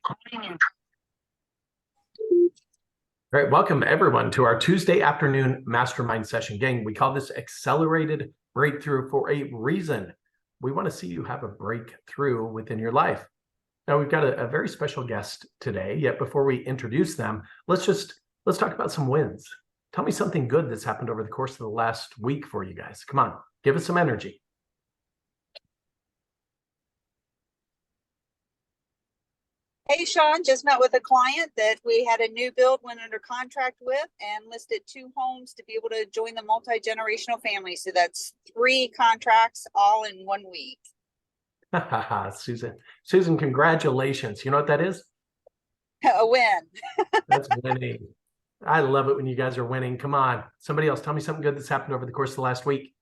All right, welcome everyone to our Tuesday afternoon mastermind session. Gang, we call this accelerated breakthrough for a reason. We want to see you have a breakthrough within your life. Now, we've got a very special guest today, yet before we introduce them, let's talk about some wins. Tell me something good that's happened over the course of the last week for you guys. Come on, give us some energy. Hey, Sean, just met with a client that we had a new build, went under contract with, and listed 2 homes to be able to join the multi-generational family. So that's 3 contracts all in 1 week. Susan, congratulations. You know what that is? A win. That's winning. I love it when you guys are winning. Come on. Somebody else, tell me something good that's happened over the course of the last week.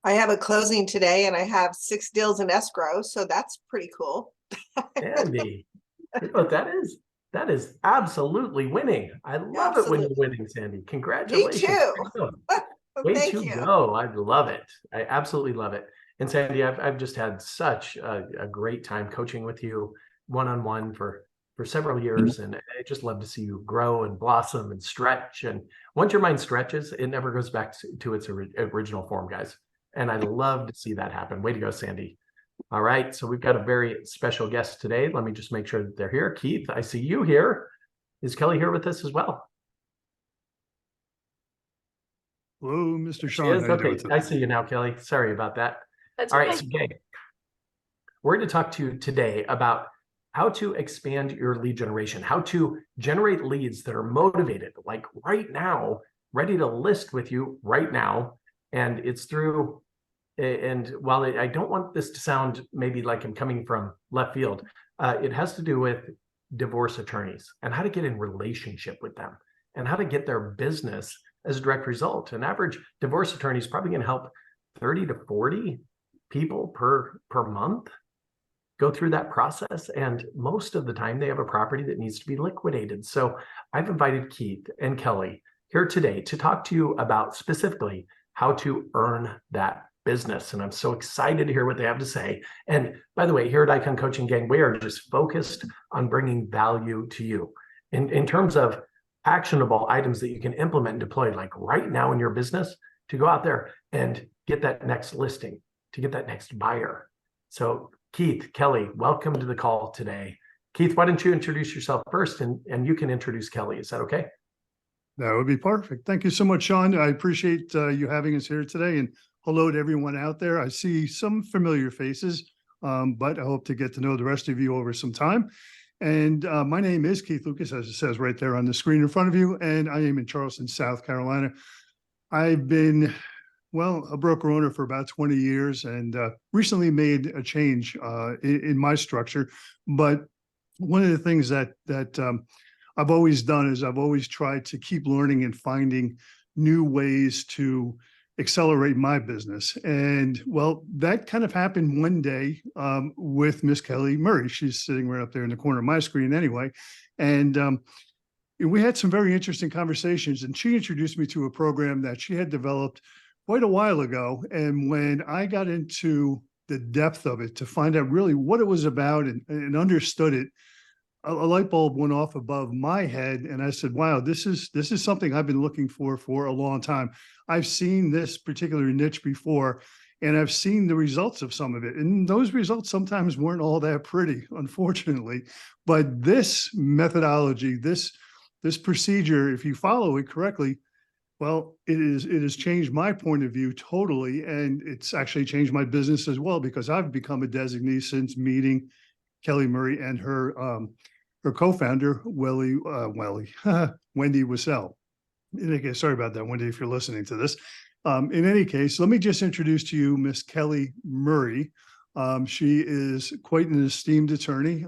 I have a closing today and I have 6 deals in escrow, so that's pretty cool. Sandy, you know what that is? That is absolutely winning. I love it when you're winning, Sandy. Congratulations. Me too. Way to go. I love it. I absolutely love it. And Sandy, I've just had such a great time coaching with you one-on-one for several years. And I just love to see you grow and blossom and stretch. And once your mind stretches, it never goes back to its original form, guys. And I love to see that happen. Way to go, Sandy. All right, so we've got a very special guest today. Let me just make sure that they're here. Keith, I see you here. Is Kelly here with us as well? Hello, Mr. Sean. Okay, I see you now, Kelly. Sorry about that. That's all right, so gang, we're going to talk to you today about how to expand your lead generation, how to generate leads that are motivated, like right now, ready to list with you right now. And it's through, and while I don't want this to sound maybe like I'm coming from left field, it has to do with divorce attorneys and how to get in relationship with them and how to get their business as a direct result. An average divorce attorney is probably going to help 30 to 40 people per month go through that process. And most of the time they have a property that needs to be liquidated. So I've invited Keith and Kelly here today to talk to you about specifically how to earn that business. And I'm so excited to hear what they have to say. And by the way, here at Icon Coaching Gang, we are just focused on bringing value to you in terms of actionable items that you can implement and deploy like right now in your business to go out there and get that next listing, to get that next buyer. So Keith, Kelly, welcome to the call today. Keith, why don't you introduce yourself first and you can introduce Kelly. Is that okay? That would be perfect. Thank you so much, Sean. I appreciate you having us here today. And hello to everyone out there. I see some familiar faces, but I hope to get to know the rest of you over some time. And my name is Keith Lucas, as it says right there on the screen in front of you. And I am in Charleston, South Carolina. I've been, well, a broker owner for about 20 years and recently made a change in my structure. But one of the things that I've always done is I've always tried to keep learning and finding new ways to accelerate my business. And well, that kind of happened one day with Miss Kelly Murray. She's sitting right up there in the corner of my screen anyway. And we had some very interesting conversations, and she introduced me to a program that she had developed quite a while ago. And when I got into the depth of it to find out really what it was about and understood it, a light bulb went off above my head. And I said, wow, this is something I've been looking for a long time. I've seen this particular niche before, and I've seen the results of some of it. And those results sometimes weren't all that pretty, unfortunately. But this methodology, this procedure, if you follow it correctly, well, it has changed my point of view totally. And it's actually changed my business as well, because I've become a designee since meeting Kelly Murray and her co-founder, Wendy Wissell. In any case, sorry about that, Wendy, if you're listening to this. In any case, let me just introduce to you Miss Kelly Murray. She is quite an esteemed attorney,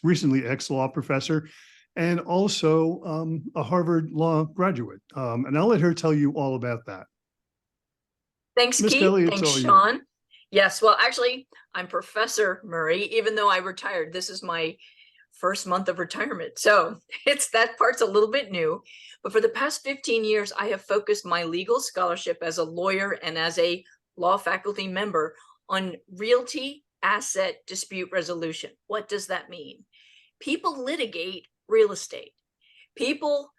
recently ex-law professor, and also a Harvard Law graduate. And I'll let her tell you all about that. Thanks, Ms. Keith. Kelly, Thanks, Sean. Yes, well, actually, I'm Professor Murray, even though I retired. This is my first month of retirement. So that part's a little bit new, but for the past 15 years, I have focused my legal scholarship as a lawyer and as a law faculty member on realty asset dispute resolution. What does that mean? People litigate real estate. People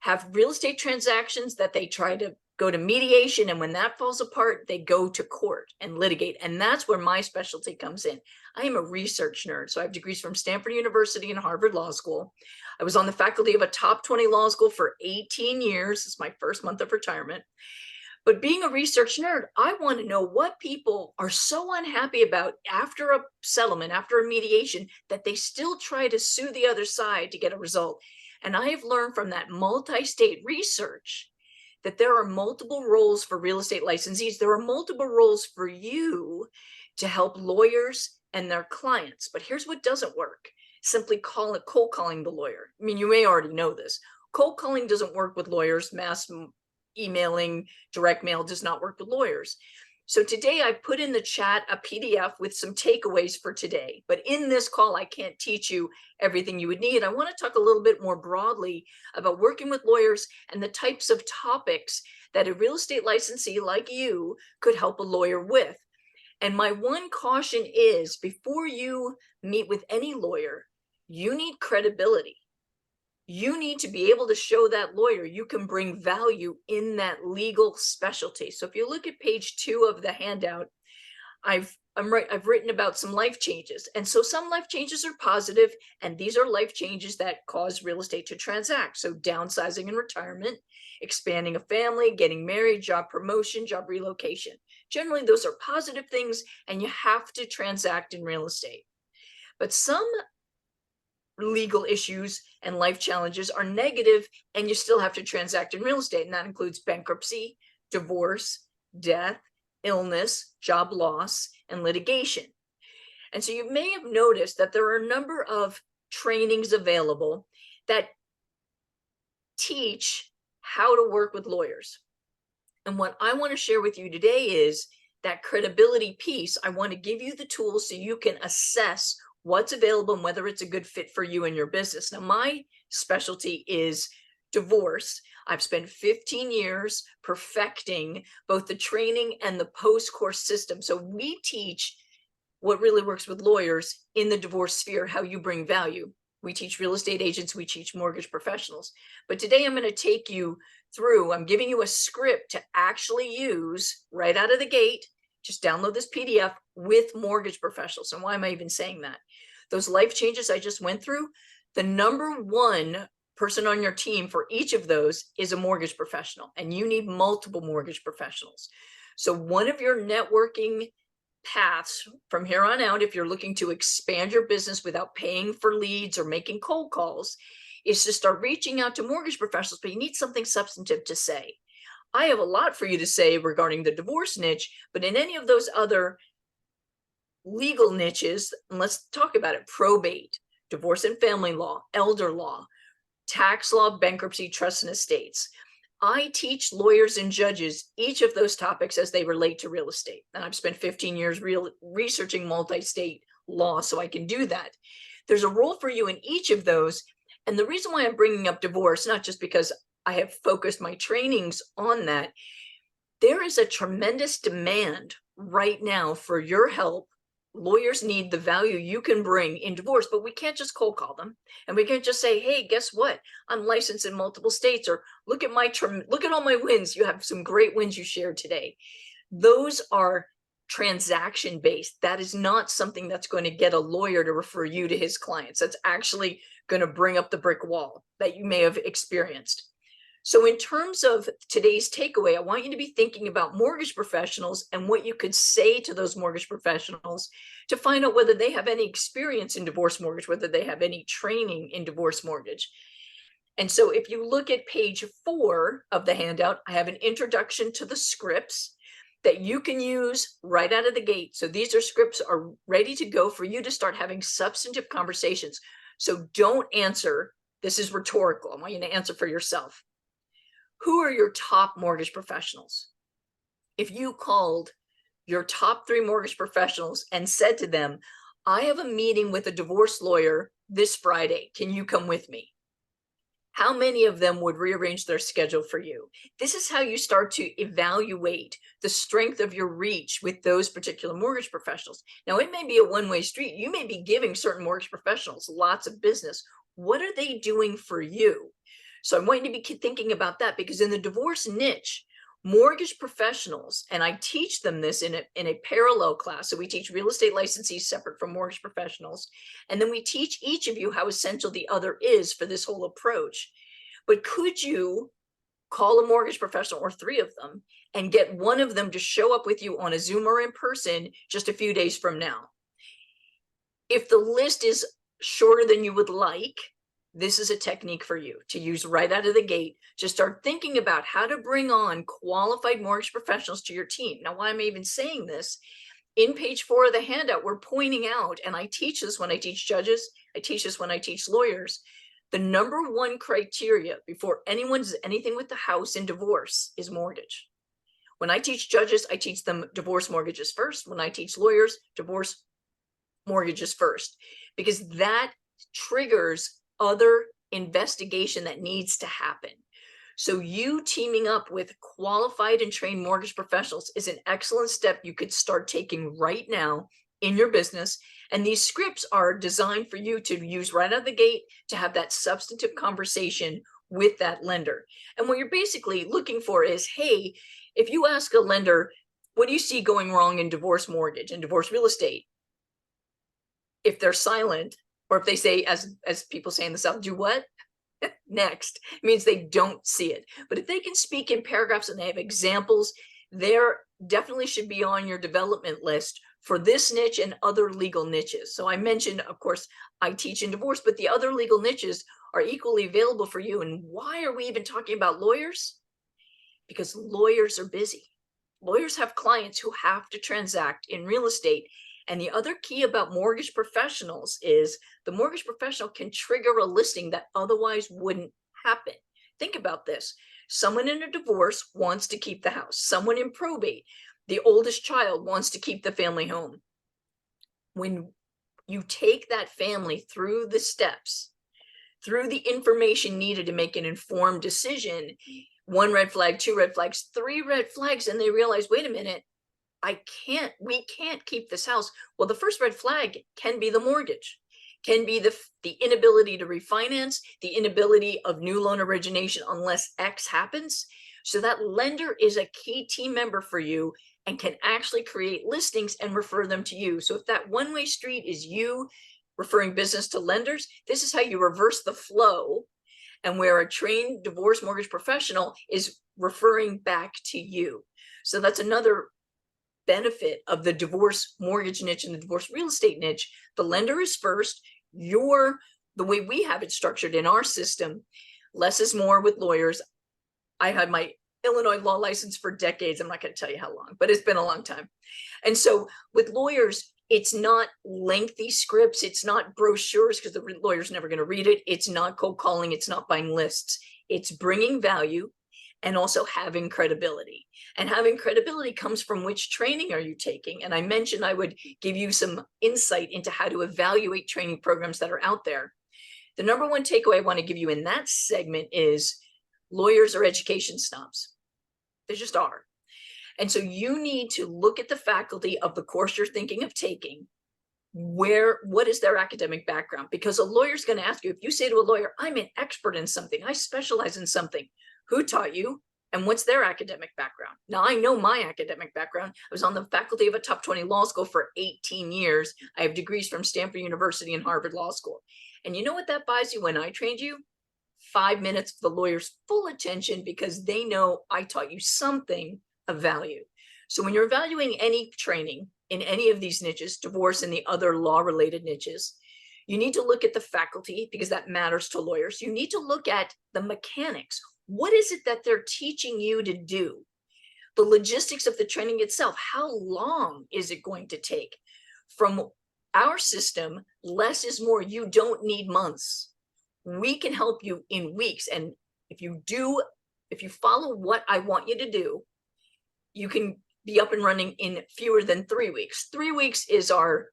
have real estate transactions that they try to go to mediation, and when that falls apart, they go to court and litigate. And that's where my specialty comes in. I am a research nerd, so I have degrees from Stanford University and Harvard Law School. I was on the faculty of a top 20 law school for 18 years. It's my first month of retirement. But being a research nerd, I want to know what people are so unhappy about after a settlement, after a mediation, that they still try to sue the other side to get a result. And I have learned from that multi-state research that there are multiple roles for real estate licensees. There are multiple roles for you to help lawyers and their clients. But here's what doesn't work. Simply cold calling the lawyer. I mean, you may already know this. Cold calling doesn't work with lawyers. Mass emailing, direct mail does not work with lawyers. So today I put in the chat a PDF with some takeaways for today. But in this call, I can't teach you everything you would need. I want to talk a little bit more broadly about working with lawyers and the types of topics that a real estate licensee like you could help a lawyer with. And my one caution is, before you meet with any lawyer, you need credibility. You need to be able to show that lawyer you can bring value in that legal specialty. So if you look at page 2 of the handout, I've written about some life changes. And so some life changes are positive, and these are life changes that cause real estate to transact. So downsizing and retirement, expanding a family, getting married, job promotion, job relocation. Generally, those are positive things, and you have to transact in real estate. But some legal issues and life challenges are negative, and you still have to transact in real estate. And that includes bankruptcy, divorce, death, illness, job loss, and litigation. And so you may have noticed that there are a number of trainings available that teach how to work with lawyers. And what I want to share with you today is that credibility piece. I want to give you the tools so you can assess what's available and whether it's a good fit for you and your business. Now, my specialty is divorce. I've spent 15 years perfecting both the training and the post-course system. So we teach what really works with lawyers in the divorce sphere, how you bring value. We teach real estate agents, we teach mortgage professionals. But today I'm going to take you through, I'm giving you a script to actually use right out of the gate. Just download this PDF with mortgage professionals. And why am I even saying that? Those life changes I just went through, the number one person on your team for each of those is a mortgage professional, and you need multiple mortgage professionals. So one of your networking paths from here on out, if you're looking to expand your business without paying for leads or making cold calls, is to start reaching out to mortgage professionals, but you need something substantive to say. I have a lot for you to say regarding the divorce niche, but in any of those other legal niches, and let's talk about it: probate, divorce and family law, elder law, tax law, bankruptcy, trust and estates. I teach lawyers and judges each of those topics as they relate to real estate. And I've spent 15 years researching multi-state law, so I can do that. There's a role for you in each of those. And the reason why I'm bringing up divorce, not just because I have focused my trainings on that, there is a tremendous demand right now for your help. Lawyers need the value you can bring in divorce, but we can't just cold call them, and we can't just say, hey, guess what? I'm licensed in multiple states, or look at all my wins. You have some great wins you shared today. Those are transaction based. That is not something that's going to get a lawyer to refer you to his clients. That's actually going to bring up the brick wall that you may have experienced. So in terms of today's takeaway, I want you to be thinking about mortgage professionals and what you could say to those mortgage professionals to find out whether they have any experience in divorce mortgage, whether they have any training in divorce mortgage. And so if you look at page 4 of the handout, I have an introduction to the scripts that you can use right out of the gate. So these scripts are ready to go for you to start having substantive conversations. So don't answer, this is rhetorical. I want you to answer for yourself. Who are your top mortgage professionals? If you called your top 3 mortgage professionals and said to them, I have a meeting with a divorce lawyer this Friday. Can you come with me? How many of them would rearrange their schedule for you? This is how you start to evaluate the strength of your reach with those particular mortgage professionals. Now, it may be a one-way street. You may be giving certain mortgage professionals lots of business. What are they doing for you? So I want you to be thinking about that, because in the divorce niche, mortgage professionals, and I teach them this in a parallel class. So we teach real estate licensees separate from mortgage professionals. And then we teach each of you how essential the other is for this whole approach. But could you call a mortgage professional, or three of them, and get one of them to show up with you on a Zoom or in person just a few days from now? If the list is shorter than you would like, this is a technique for you to use right out of the gate to start thinking about how to bring on qualified mortgage professionals to your team. Now, why I'm even saying this, in page 4 of the handout, we're pointing out, and I teach this when I teach judges, I teach this when I teach lawyers, the number one criteria before anyone does anything with the house in divorce is mortgage. When I teach judges, I teach them divorce mortgages first. When I teach lawyers, divorce mortgages first, because that triggers other investigation that needs to happen. So you teaming up with qualified and trained mortgage professionals is an excellent step you could start taking right now in your business. And these scripts are designed for you to use right out of the gate to have that substantive conversation with that lender. And what you're basically looking for is, hey, if you ask a lender, what do you see going wrong in divorce mortgage and divorce real estate? If they're silent, or if they say, as people say in the South, do what? Next, it means they don't see it. But if they can speak in paragraphs and they have examples, there definitely should be on your development list for this niche and other legal niches. So I mentioned, of course, I teach in divorce, but the other legal niches are equally available for you. And why are we even talking about lawyers? Because lawyers are busy. Lawyers have clients who have to transact in real estate. And the other key about mortgage professionals is the mortgage professional can trigger a listing that otherwise wouldn't happen. Think about this. Someone in a divorce wants to keep the house. Someone in probate, the oldest child wants to keep the family home. When you take that family through the steps, through the information needed to make an informed decision, 1 red flag, 2 red flags, 3 red flags, and they realize, wait a minute, we can't keep this house. Well, the first red flag can be the mortgage, can be the inability to refinance, the inability of new loan origination unless X happens. So that lender is a key team member for you and can actually create listings and refer them to you. So if that one-way street is you referring business to lenders, this is how you reverse the flow, and where a trained divorce mortgage professional is referring back to you. So that's another benefit of the divorce mortgage niche and the divorce real estate niche. The lender is first. The way we have it structured in our system, less is more with lawyers. I had my Illinois law license for decades. I'm not going to tell you how long, but it's been a long time. And so with lawyers, it's not lengthy scripts. It's not brochures, because the lawyer's never going to read it. It's not cold calling. It's not buying lists. It's bringing value and also having credibility. And having credibility comes from which training are you taking? And I mentioned I would give you some insight into how to evaluate training programs that are out there. The number one takeaway I want to give you in that segment is lawyers are education snobs. They just are. And so you need to look at the faculty of the course you're thinking of taking. What is their academic background? Because a lawyer's going to ask you, if you say to a lawyer, I'm an expert in something, I specialize in something, who taught you? And what's their academic background? Now, I know my academic background. I was on the faculty of a top 20 law school for 18 years. I have degrees from Stanford University and Harvard Law School. And you know what that buys you when I trained you? 5 minutes of the lawyer's full attention, because they know I taught you something of value. So when you're evaluating any training in any of these niches, divorce and the other law-related niches, you need to look at the faculty, because that matters to lawyers. You need to look at the mechanics. What is it that they're teaching you to do? The logistics of the training itself. How long is it going to take? From our system, less is more. You don't need months. We can help you in weeks. And if you follow what I want you to do, you can be up and running in fewer than 3 weeks. 3 weeks is our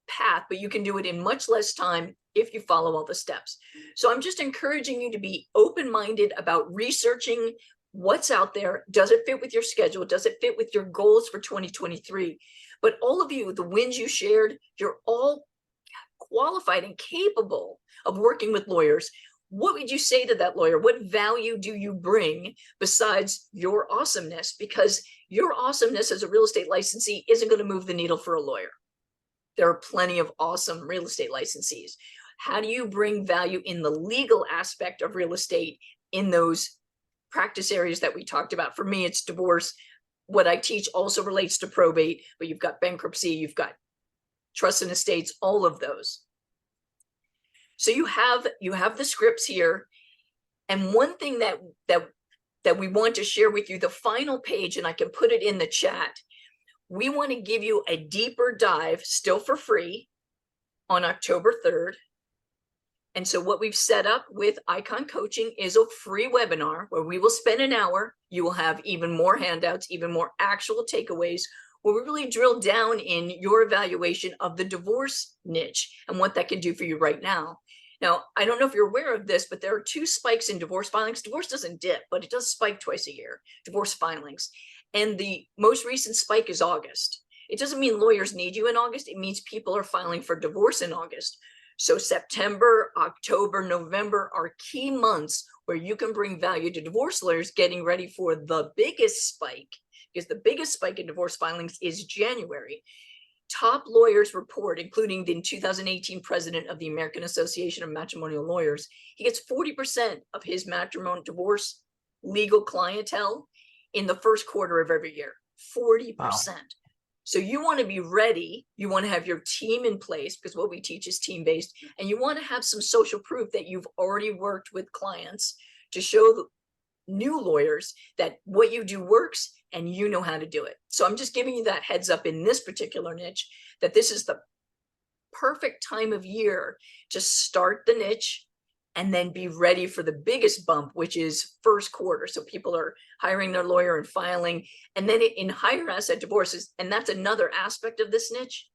path, but you can do it in much less time if you follow all the steps. So I'm just encouraging you to be open-minded about researching what's out there. Does it fit with your schedule? Does it fit with your goals for 2023? But all of you, the wins you shared, you're all qualified and capable of working with lawyers. What would you say to that lawyer? What value do you bring besides your awesomeness? Because your awesomeness as a real estate licensee isn't going to move the needle for a lawyer. There are plenty of awesome real estate licensees. How do you bring value in the legal aspect of real estate in those practice areas that we talked about? For me, it's divorce. What I teach also relates to probate, but you've got bankruptcy, you've got trust and estates, all of those. So you have the scripts here. And one thing that we want to share with you, the final page, and I can put it in the chat, we want to give you a deeper dive, still for free, on October 3rd. And so what we've set up with Icon Coaching is a free webinar where we will spend an hour. You will have even more handouts, even more actual takeaways, where we really drill down in your evaluation of the divorce niche and what that can do for you right now. Now, I don't know if you're aware of this, but there are 2 spikes in divorce filings. Divorce doesn't dip, but it does spike twice a year, divorce filings. And the most recent spike is August. It doesn't mean lawyers need you in August. It means people are filing for divorce in August. So September, October, November are key months where you can bring value to divorce lawyers getting ready for the biggest spike, because the biggest spike in divorce filings is January. Top lawyers report, including the 2018 president of the American Association of Matrimonial Lawyers, he gets 40% of his matrimonial divorce legal clientele in the first quarter of every year. 40%. Wow. So you want to be ready. You want to have your team in place, because what we teach is team-based, and you want to have some social proof that you've already worked with clients to show the new lawyers that what you do works and you know how to do it. So I'm just giving you that heads up in this particular niche, that this is the perfect time of year to start the niche and then be ready for the biggest bump, which is first quarter. So people are hiring their lawyer and filing. And then in higher asset divorces, and that's another aspect of this niche,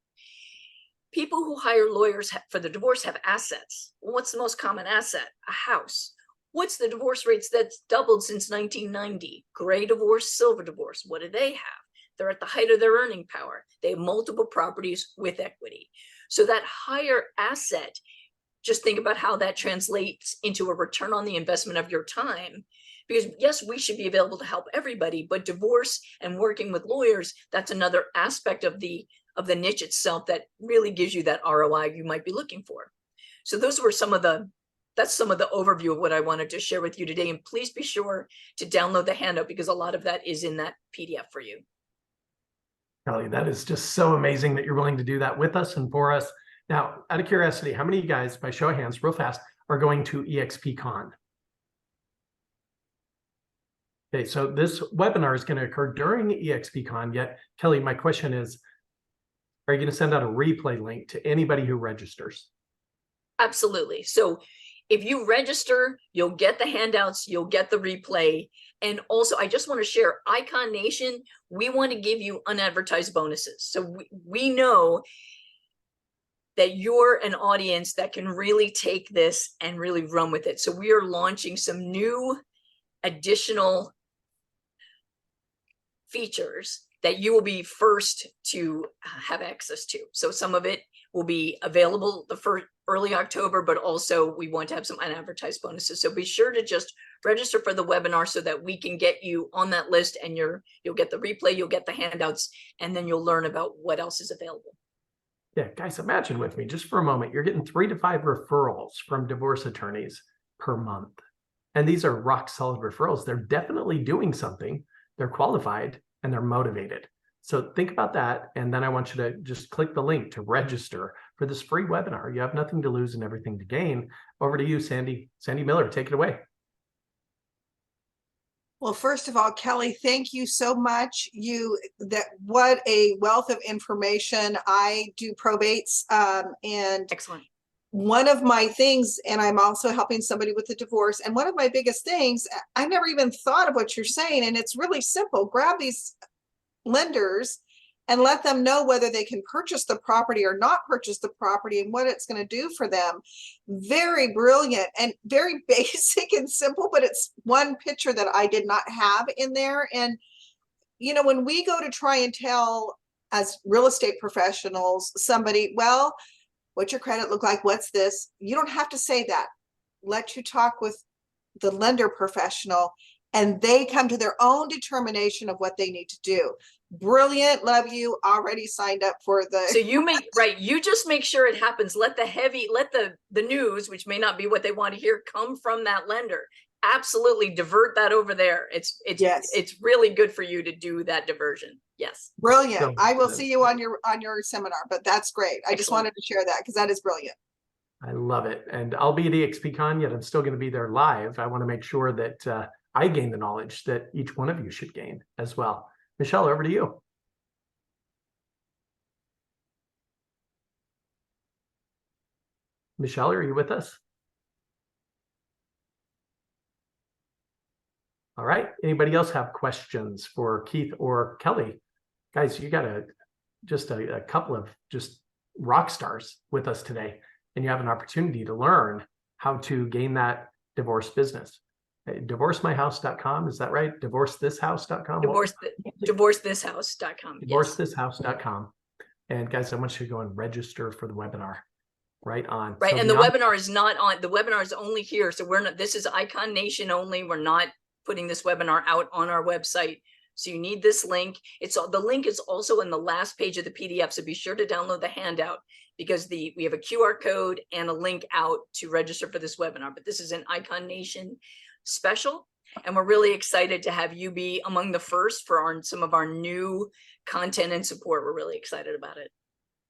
people who hire lawyers for the divorce have assets. Well, what's the most common asset? A house. What's the divorce rates that's doubled since 1990? Gray divorce, silver divorce. What do they have? They're at the height of their earning power. They have multiple properties with equity. So that higher asset, just think about how that translates into a return on the investment of your time. Because yes, we should be available to help everybody, but divorce and working with lawyers, that's another aspect of the niche itself that really gives you that ROI you might be looking for. So those were that's some of the overview of what I wanted to share with you today. And please be sure to download the handout, because a lot of that is in that PDF for you. Kelly, that is just so amazing that you're willing to do that with us and for us. Now, out of curiosity, how many of you guys, by show of hands, real fast, are going to EXPCon? Okay, so this webinar is going to occur during EXPCon, yet, Kelly, my question is, are you going to send out a replay link to anybody who registers? Absolutely. So if you register, you'll get the handouts, you'll get the replay. And also, I just want to share, Icon Nation, we want to give you unadvertised bonuses. So we know that you're an audience that can really take this and really run with it. So we are launching some new additional features that you will be first to have access to. So some of it will be available the first early October, but also we want to have some unadvertised bonuses. So be sure to just register for the webinar so that we can get you on that list, and you'll get the replay, you'll get the handouts, and then you'll learn about what else is available. Yeah, guys, imagine with me just for a moment, you're getting 3 to 5 referrals from divorce attorneys per month. And these are rock solid referrals. They're definitely doing something. They're qualified and they're motivated. So think about that. And then I want you to just click the link to register for this free webinar. You have nothing to lose and everything to gain. Over to you, Sandy. Sandy Miller, take it away. Well, first of all, Kelly, thank you so much. What a wealth of information. I do probates, and Excellent. one of my things, and I'm also helping somebody with a divorce, and one of my biggest things, I never even thought of what you're saying, and it's really simple. Grab these lenders and let them know whether they can purchase the property or not purchase the property and what it's going to do for them. Very brilliant and very basic and simple, but it's one picture that I did not have in there. And, you know, when we go to try and tell as real estate professionals, somebody, well, what's your credit look like? What's this? You don't have to say that. Let you talk with the lender professional and they come to their own determination of what they need to do. Brilliant. Love you. Already signed up for the. So you make, right. You just make sure it happens. Let the news, which may not be what they want to hear, come from that lender. Absolutely divert that over there. It's Yes. It's really good for you to do that diversion. Yes. Brilliant. So I will good. see you on your seminar, but that's great. I just Excellent. wanted to share that because that is brilliant. I love it. And I'll be at EXPCon, yet I'm still going to be there live. I want to make sure that I gain the knowledge that each one of you should gain as well. Michelle, over to you. Michelle, are you with us? All right. Anybody else have questions for Keith or Kelly? Guys, you got just a couple of just rock stars with us today, and you have an opportunity to learn how to gain that divorce business. Divorcemyhouse.com, is that right? Divorcethishouse.com? Divorcethishouse.com. Divorcethishouse.com. And guys, I want you to go and register for the webinar right on. Right. So And the beyond- webinar is not on, the webinar is only here. So we're not, this is Icon Nation only. We're not putting this webinar out on our website. So you need this link. The link is also in the last page of the PDF. So be sure to download the handout because we have a QR code and a link out to register for this webinar. But this is an Icon Nation special. And we're really excited to have you be among the first for some of our new content and support. We're really excited about it.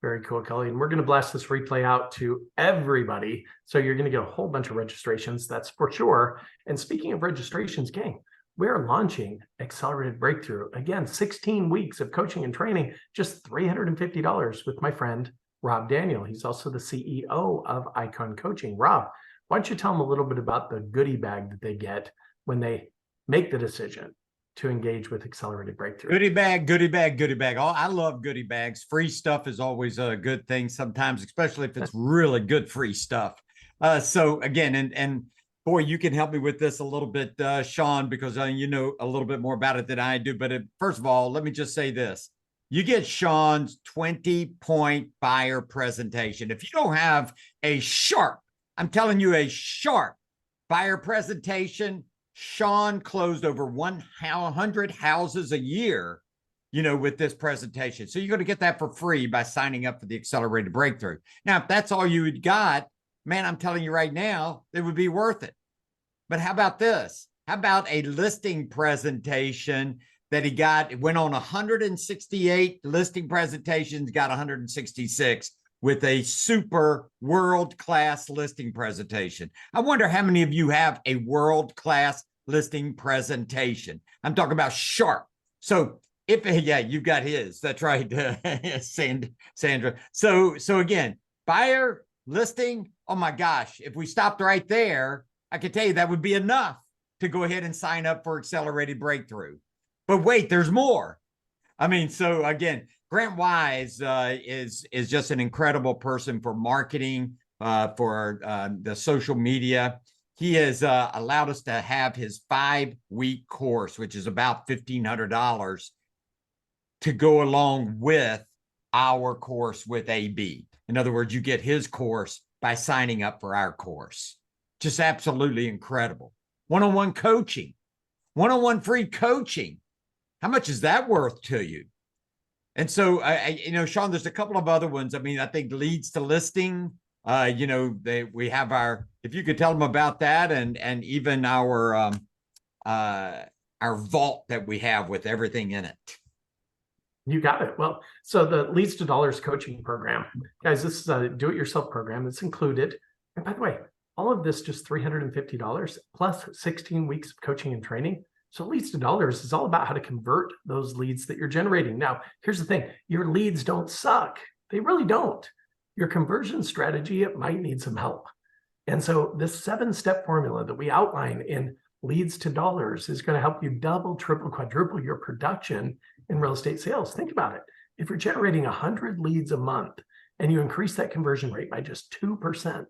Very cool, Kelly. And we're going to blast this replay out to everybody. So you're going to get a whole bunch of registrations, that's for sure. And speaking of registrations, gang, we're launching Accelerated Breakthrough. Again, 16 weeks of coaching and training, just $350 with my friend, Rob Daniel. He's also the CEO of Icon Coaching. Rob, why don't you tell them a little bit about the goodie bag that they get when they make the decision to engage with Accelerated Breakthrough? Goodie bag, goodie bag, goodie bag. Oh, I love goodie bags. Free stuff is always a good thing sometimes, especially if it's really good free stuff. So again, and boy, you can help me with this a little bit, Sean, because you know a little bit more about it than I do. But first of all, let me just say this. You get Sean's 20-point buyer presentation. If you don't have a sharp, I'm telling you, a sharp buyer presentation, Sean closed over 100 houses a year, you know, with this presentation. So you're going to get that for free by signing up for the Accelerated Breakthrough. Now, if that's all you had got, man, I'm telling you right now, it would be worth it. But how about this? How about a listing presentation that he got? It went on 168 listing presentations, got 166 with a super world-class listing presentation. I wonder how many of you have a world-class listing presentation. I'm talking about sharp. So yeah, you've got his. That's right, Sandra. So again, buyer, listing, oh my gosh, if we stopped right there, I could tell you that would be enough to go ahead and sign up for Accelerated Breakthrough. But wait, there's more. I mean, so again, Grant Wise is just an incredible person for marketing, for the social media. He has allowed us to have his 5-week course, which is about $1,500, to go along with our course with AB. In other words, you get his course by signing up for our course. Just absolutely incredible. One-on-one coaching, one-on-one free coaching. How much is that worth to you? And so, you know, Sean, there's a couple of other ones. I mean, I think leads to listing, you know, we have our, if you could tell them about that, and even our vault that we have with everything in it. You got it. Well, so the Leads to Dollars coaching program, guys, this is a do-it-yourself program that's included. And by the way, all of this just $350 plus 16 weeks of coaching and training. So Leads to Dollars is all about how to convert those leads that you're generating. Now, here's the thing. Your leads don't suck. They really don't. Your conversion strategy, it might need some help. And so this 7-step formula that we outline in Leads to Dollars is going to help you double, triple, quadruple your production in real estate sales. Think about it. If you're generating 100 leads a month and you increase that conversion rate by just 2%,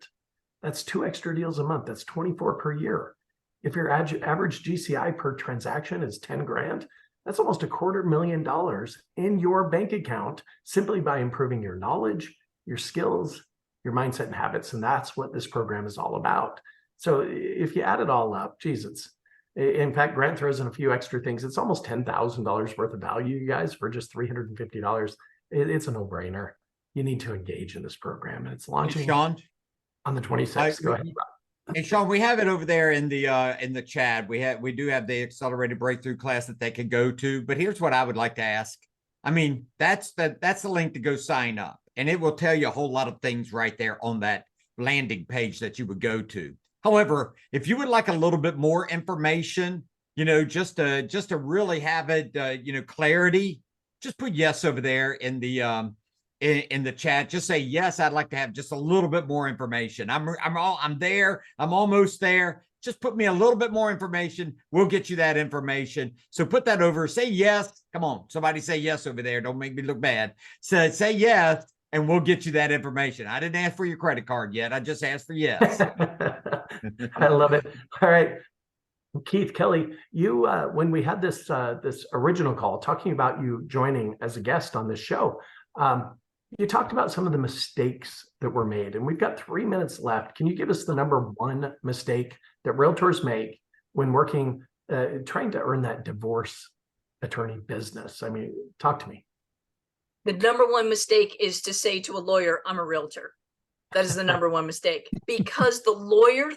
that's 2 extra deals a month. That's 24 per year. If your average GCI per transaction is 10 grand, that's almost $250,000 in your bank account simply by improving your knowledge, your skills, your mindset and habits. And that's what this program is all about. So if you add it all up, Jesus, in fact, Grant throws in a few extra things. It's almost $10,000 worth of value, you guys, for just $350. It's a no-brainer. You need to engage in this program, and it's launching Sean, on the 26th. Go ahead. and Sean, we have it over there in the chat. We do have the accelerated breakthrough class that they can go to. But here's what I would like to ask. I mean, that's the link to go sign up, and it will tell you a whole lot of things right there on that landing page that you would go to. However, if you would like a little bit more information, just to really have it, clarity, just put yes over there in the chat. Just say yes. I'd like to have just a little bit more information. I'm there. I'm almost there. Just put me a little bit more information. We'll get you that information. So put that over. Say yes. Come on, somebody say yes over there. Don't make me look bad. So say yes, and we'll get you that information. I didn't ask for your credit card yet. I just asked for yes. I love it. All right. Keith, Kelly, you when we had this original call talking about you joining as a guest on this show, you talked about some of the mistakes that were made, and we've got 3 minutes left. Can you give us the number one mistake that realtors make when working, trying to earn that divorce attorney business? I mean, talk to me. The number one mistake is to say to a lawyer, I'm a realtor. That is the number one mistake, because the lawyer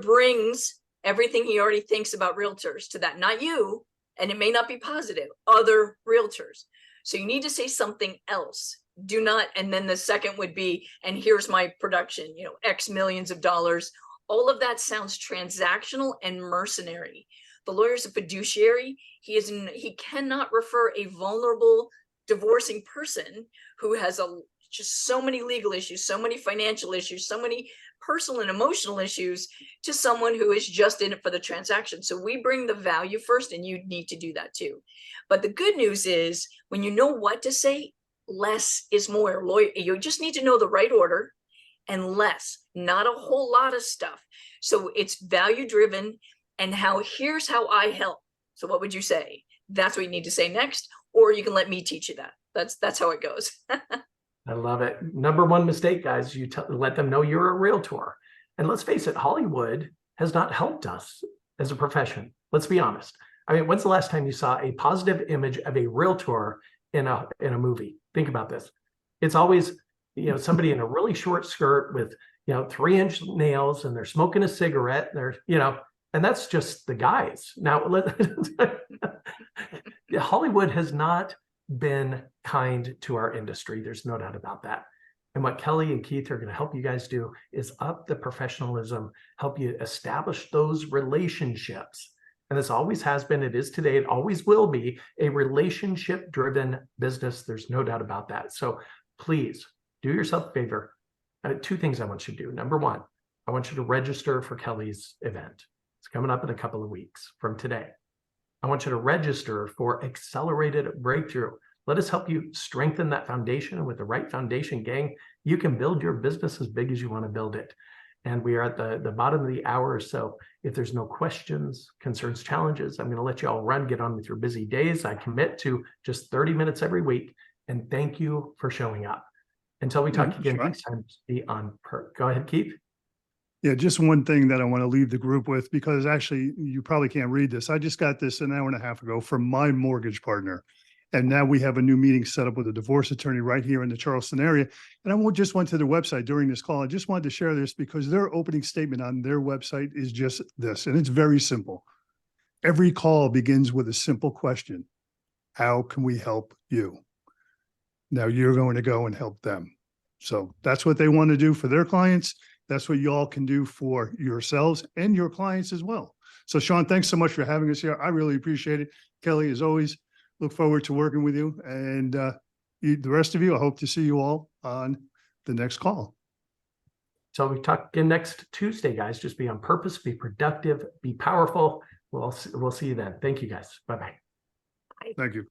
brings everything he already thinks about realtors to that, not you, and it may not be positive, other realtors. So you need to say something else. Do not, and then the second would be, and here's my production, X millions of dollars. All of that sounds transactional and mercenary. The lawyer's a fiduciary. He cannot refer a vulnerable divorcing person who has just so many legal issues, so many financial issues, so many personal and emotional issues to someone who is just in it for the transaction. So we bring the value first, and you need to do that too. But the good news is, when you know what to say, less is more. You just need to know the right order and less, not a whole lot of stuff. So it's value driven, and here's how I help. So what would you say? That's what you need to say next, or you can let me teach you that. That's how it goes. I love it. Number one mistake, guys, you let them know you're a realtor. And let's face it, Hollywood has not helped us as a profession. Let's be honest. I mean, when's the last time you saw a positive image of a realtor in a movie? Think about this. It's always, somebody in a really short skirt with, 3-inch nails, and they're smoking a cigarette. And they're, and that's just the guys. Now, Hollywood has not been kind to our industry. There's no doubt about that. And what Kelly and Keith are going to help you guys do is up the professionalism, help you establish those relationships. And this always has been, it is today, it always will be a relationship-driven business. There's no doubt about that. So please do yourself a favor. 2 things I want you to do. Number 1, I want you to register for Kelly's event. It's coming up in a couple of weeks from today. I want you to register for Accelerated Breakthrough. Let us help you strengthen that foundation. And with the right foundation, gang, you can build your business as big as you want to build it. And we are at the bottom of the hour. So if there's no questions, concerns, challenges, I'm going to let you all run, get on with your busy days. I commit to just 30 minutes every week. And thank you for showing up. Until we talk again next time, be on perk. Go ahead, Keith. Yeah, just one thing that I want to leave the group with, because actually you probably can't read this. I just got this an hour and a half ago from my mortgage partner. And now we have a new meeting set up with a divorce attorney right here in the Charleston area. And I just went to their website during this call. I just wanted to share this because their opening statement on their website is just this, and it's very simple. Every call begins with a simple question. How can we help you? Now you're going to go and help them. So that's what they want to do for their clients. That's what y'all can do for yourselves and your clients as well. So Sean, thanks so much for having us here. I really appreciate it. Kelly, as always, look forward to working with you. And the rest of you, I hope to see you all on the next call. So we talk again next Tuesday, guys. Just be on purpose, be productive, be powerful. We'll see you then. Thank you, guys. Bye-bye. Thank you.